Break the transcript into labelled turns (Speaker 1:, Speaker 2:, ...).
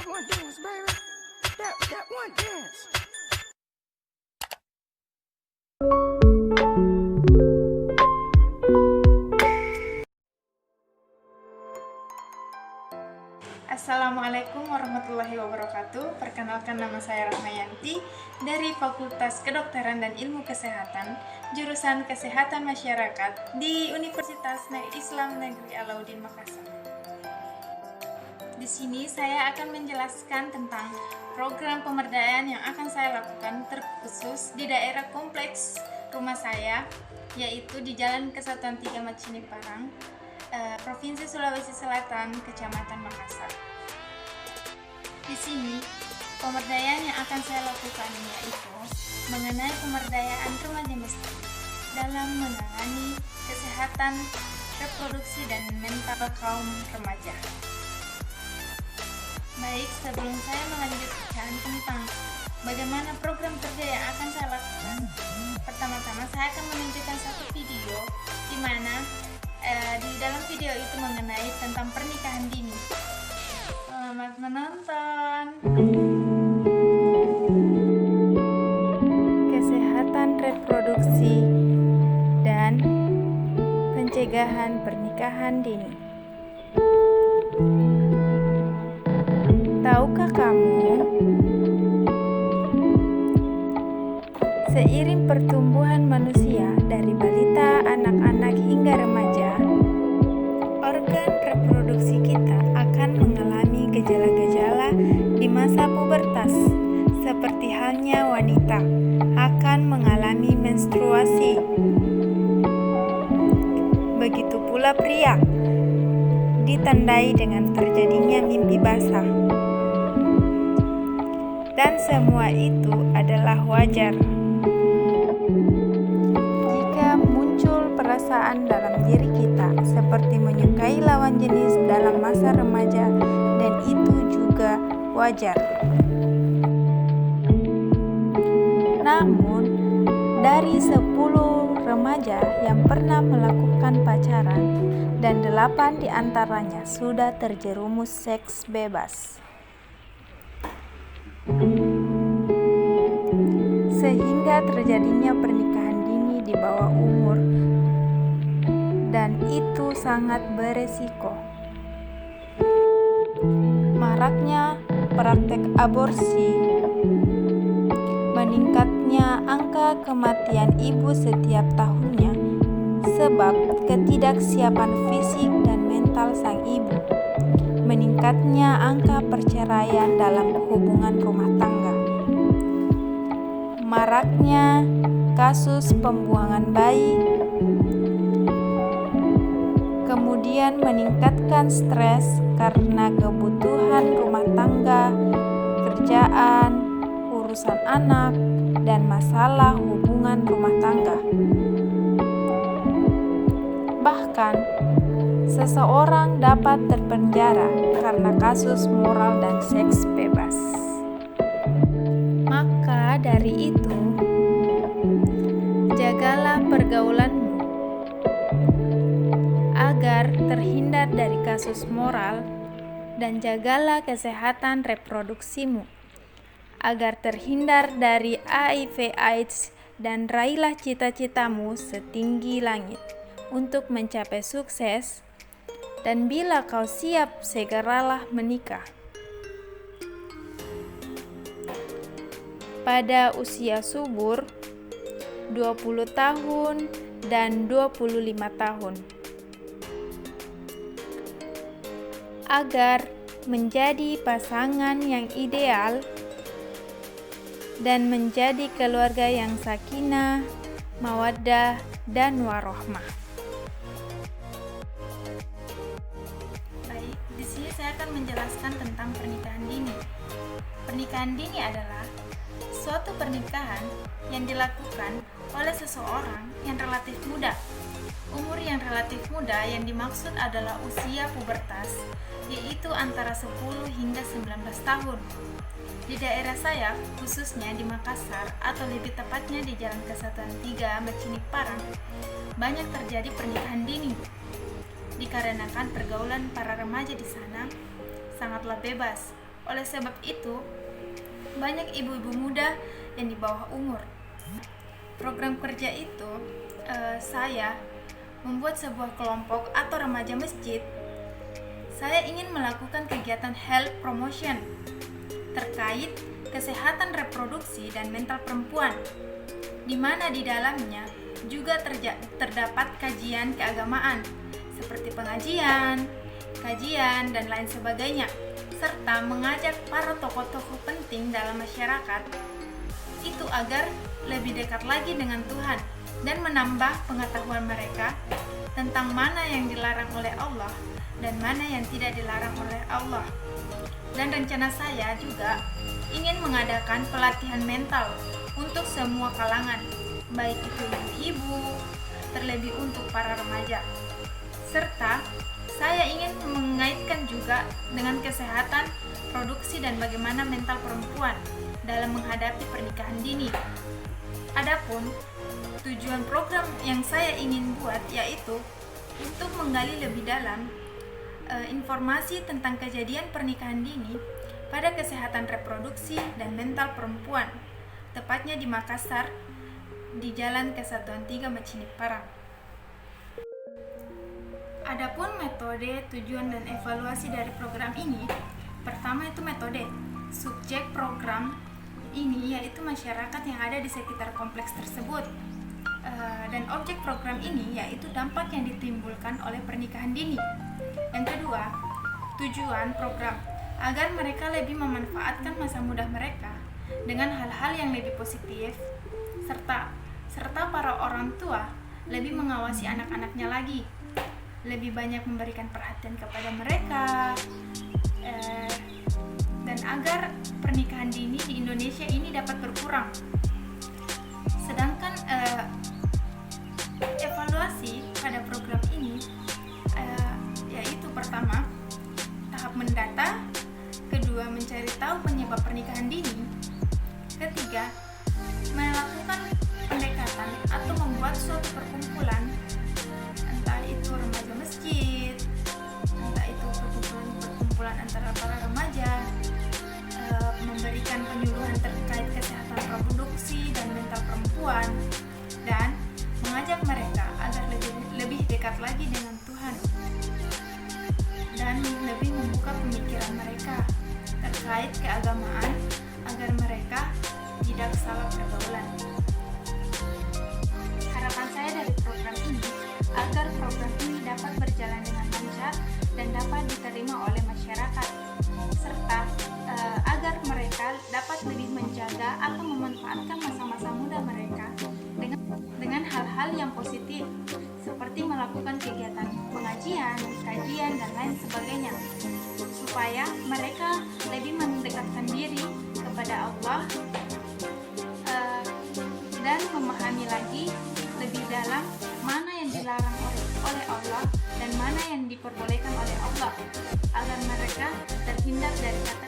Speaker 1: one dance, baby. That one dance.
Speaker 2: Assalamualaikum warahmatullahi wabarakatuh. Perkenalkan, nama saya Rahmayanti dari Fakultas Kedokteran dan Ilmu Kesehatan, jurusan Kesehatan Masyarakat di Universitas Islam Negeri Alauddin Makassar. Di sini saya akan menjelaskan tentang program pemberdayaan yang akan saya lakukan terkhusus di daerah kompleks rumah saya, yaitu di Jalan Kesatuan 3 Macini Parang, Provinsi Sulawesi Selatan, Kecamatan Makassar. Di sini, pemberdayaan yang akan saya lakukan yaitu mengenai pemberdayaan remaja mesra dalam menangani kesehatan reproduksi dan mental kaum remaja. Baik, sebelum saya melanjutkan tentang bagaimana program kerja yang akan saya lakukan, pertama-tama saya akan menunjukkan satu video di mana di dalam video itu mengenai tentang pernikahan dini. Selamat menonton. Kesehatan reproduksi dan pencegahan pernikahan dini. Tahukah kamu, seiring pertumbuhan manusia dari balita, anak-anak hingga remaja, organ reproduksi kita akan mengalami gejala-gejala di masa pubertas, seperti halnya wanita akan mengalami menstruasi. Begitu pula pria, ditandai dengan terjadinya mimpi basah. Dan semua itu adalah wajar. Jika muncul perasaan dalam diri kita seperti menyukai lawan jenis dalam masa remaja, dan itu juga wajar. Namun, dari 10 remaja yang pernah melakukan pacaran, dan 8 diantaranya sudah terjerumus seks bebas. Sehingga terjadinya pernikahan dini di bawah umur, dan itu sangat beresiko. Maraknya praktek aborsi, meningkatnya angka kematian ibu setiap tahunnya sebab ketidaksiapan fisik dan mental sang ibu, meningkatnya angka perceraian dalam hubungan rumah tangga, maraknya kasus pembuangan bayi, kemudian meningkatkan stres karena kebutuhan rumah tangga, kerjaan, urusan anak, dan masalah hubungan rumah tangga. Bahkan, seseorang dapat terpenjara karena kasus moral dan seks bebas. Maka dari itu, jagalah pergaulanmu agar terhindar dari kasus moral, dan jagalah kesehatan reproduksimu agar terhindar dari HIV/AIDS, dan raihlah cita-citamu setinggi langit untuk mencapai sukses. Dan bila kau siap, segeralah menikah. Pada usia subur 20 tahun dan 25 tahun. Agar menjadi pasangan yang ideal dan menjadi keluarga yang sakinah, mawaddah, dan warohmah. Baik, di sini saya akan menjelaskan tentang pernikahan dini. Pernikahan dini adalah suatu pernikahan yang dilakukan oleh seseorang yang relatif muda. Umur yang relatif muda yang dimaksud adalah usia pubertas, yaitu antara 10 hingga 19 tahun. Di daerah saya, khususnya di Makassar, atau lebih tepatnya di Jalan Kesatuan 3 Macini Parang, banyak terjadi pernikahan dini. Dikarenakan pergaulan para remaja di sana sangatlah bebas, Oleh sebab itu, banyak ibu-ibu muda yang di bawah umur. Program kerja itu, saya membuat sebuah kelompok atau remaja masjid. Saya ingin melakukan kegiatan health promotion terkait kesehatan reproduksi dan mental perempuan, di mana di dalamnya juga terdapat kajian keagamaan seperti pengajian, kajian, dan lain sebagainya, serta mengajak para tokoh-tokoh penting dalam masyarakat itu agar lebih dekat lagi dengan Tuhan dan menambah pengetahuan mereka tentang mana yang dilarang oleh Allah dan mana yang tidak dilarang oleh Allah. Dan rencana saya juga ingin mengadakan pelatihan mental untuk semua kalangan, baik itu ibu-ibu, terlebih untuk para remaja. Serta saya ingin mengaitkan juga dengan kesehatan produksi dan bagaimana mental perempuan dalam menghadapi pernikahan dini. Adapun tujuan program yang saya ingin buat yaitu untuk menggali lebih dalam informasi tentang kejadian pernikahan dini pada kesehatan reproduksi dan mental perempuan, tepatnya di Makassar, di Jalan Kesatuan 3 Macinit Parang. Adapun metode, tujuan, dan evaluasi dari program ini, pertama itu metode. Subjek program ini yaitu masyarakat yang ada di sekitar kompleks tersebut. Dan objek program ini yaitu dampak yang ditimbulkan oleh pernikahan dini. Yang kedua, tujuan program agar mereka lebih memanfaatkan masa muda mereka dengan hal-hal yang lebih positif, serta para orang tua lebih mengawasi anak-anaknya lagi, lebih banyak memberikan perhatian kepada mereka, dan agar pernikahan dini di Indonesia ini dapat berkurang. Sedangkan evaluasi pada program ini yaitu pertama, tahap mendata, kedua, mencari tahu penyebab pernikahan dini, ketiga, melakukan pendekatan atau membuat suatu perkumpulan, entah itu remaja masjid, entah itu perkumpulan antara para remaja, memberikan penyuluhan terkait kesehatan reproduksi dan mental perempuan, dan mengajak mereka agar lebih dekat lagi dengan Tuhan dan lebih membuka pemikiran mereka terkait keagamaan agar mereka tidak salah pergaulan. Harapan saya dari program ini agar program ini dapat berjalan dengan lancar dan dapat diterima oleh masyarakat, serta agar mereka dapat lebih menjaga atau memanfaatkan masa-masa muda mereka dengan hal-hal yang positif seperti melakukan kegiatan pengajian, kajian, dan lain sebagainya, supaya mereka lebih mendekatkan diri kepada Allah dan memahami lagi lebih dalam mana yang dilarang oleh Allah dan mana yang diperbolehkan oleh Allah, agar mereka terhindar dari kata